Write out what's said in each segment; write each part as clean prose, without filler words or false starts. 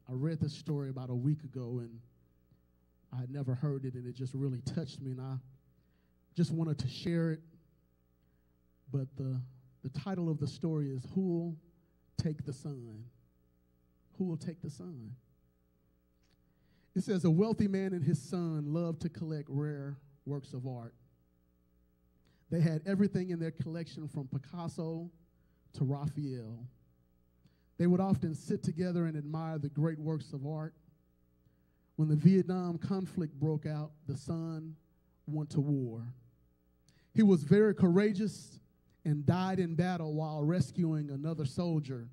I read this story about a week ago, and I had never heard it, and it just really touched me, and I just wanted to share it. But the title of the story is, Who Will Take the Sun? Who will take the sun? It says, a wealthy man and his son loved to collect rare works of art. They had everything in their collection from Picasso to Raphael. They would often sit together and admire the great works of art. When the Vietnam conflict broke out, the son went to war. He was very courageous and died in battle while rescuing another soldier.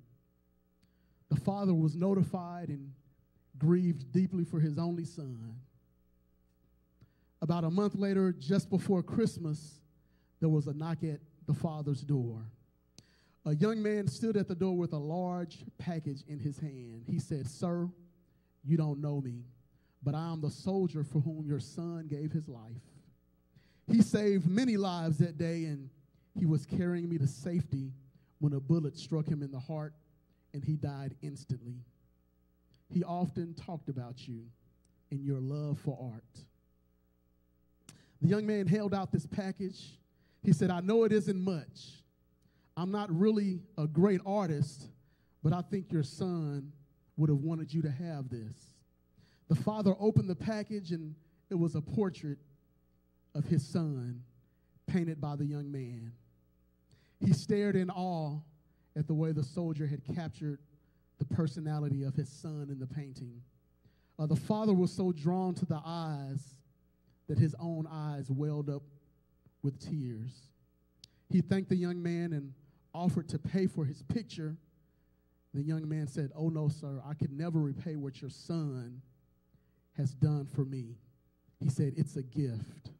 The father was notified and grieved deeply for his only son. About a month later, just before Christmas, there was a knock at the father's door. A young man stood at the door with a large package in his hand. He said, "Sir, you don't know me, but I am the soldier for whom your son gave his life. He saved many lives that day, and he was carrying me to safety when a bullet struck him in the heart, and he died instantly. He often talked about you and your love for art." The young man held out this package. He said, "I know it isn't much. I'm not really a great artist, but I think your son would have wanted you to have this." The father opened the package, and it was a portrait of his son painted by the young man. He stared in awe at the way the soldier had captured the personality of his son in the painting. The father was so drawn to the eyes that his own eyes welled up with tears. He thanked the young man and offered to pay for his picture. The young man said, "Oh no, sir, I could never repay what your son has done for me." He said, "It's a gift."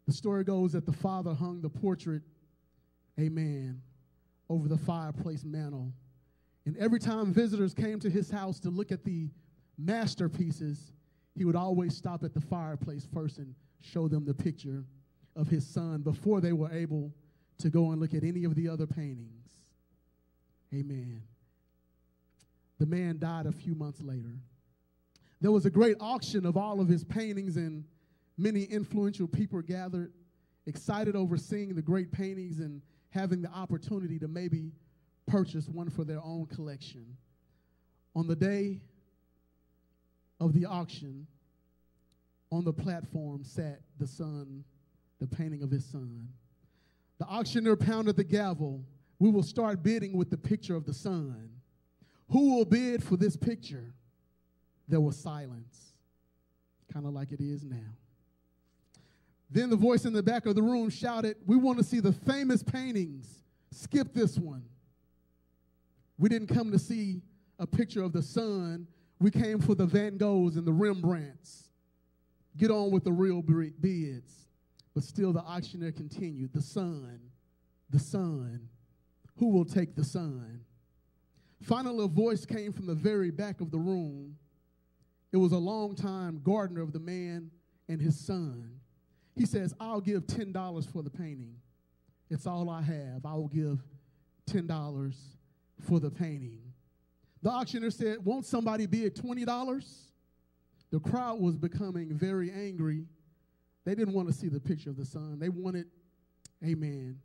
The story goes that the father hung the portrait, amen, over the fireplace mantel. And every time visitors came to his house to look at the masterpieces, he would always stop at the fireplace first and show them the picture of his son before they were able to go and look at any of the other paintings. Amen. The man died a few months later. There was a great auction of all of his paintings, and many influential people gathered, excited over seeing the great paintings and having the opportunity to maybe purchase one for their own collection. On the day of the auction, on the platform sat the son, the painting of his son. The auctioneer pounded the gavel. "We will start bidding with the picture of the son. Who will bid for this picture?" There was silence, kind of like it is now. Then the voice in the back of the room shouted, "We want to see the famous paintings. Skip this one. We didn't come to see a picture of the sun. We came for the Van Goghs and the Rembrandts. Get on with the real bids." But still the auctioneer continued, the son, who will take the son?" Finally, a voice came from the very back of the room. It was a longtime gardener of the man and his son. He says, "I'll give $10 for the painting. It's all I have. I will give $10 for the painting." The auctioneer said, "Won't somebody bid $20? The crowd was becoming very angry. They didn't want to see the picture of the son. They wanted, amen,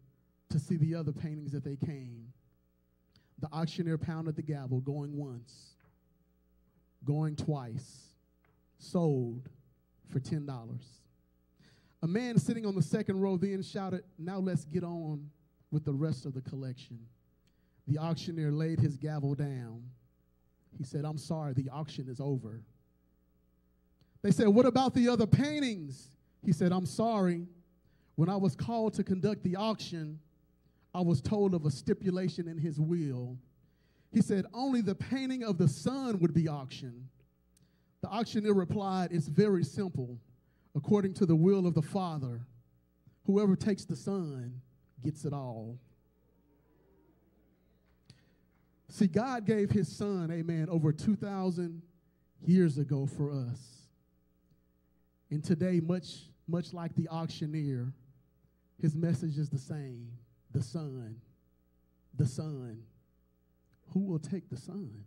to see the other paintings that they came. The auctioneer pounded the gavel, going once, going twice, sold for $10. A man sitting on the second row then shouted, "Now let's get on with the rest of the collection." The auctioneer laid his gavel down. He said, "I'm sorry, the auction is over." They said, "What about the other paintings?" He said, "I'm sorry. When I was called to conduct the auction, I was told of a stipulation in his will." He said, "Only the painting of the son would be auctioned." The auctioneer replied, "It's very simple. According to the will of the Father, whoever takes the son gets it all." See, God gave his son, amen, over 2,000 years ago for us. And today, much like the auctioneer, his message is the same. The son. Who will take the son?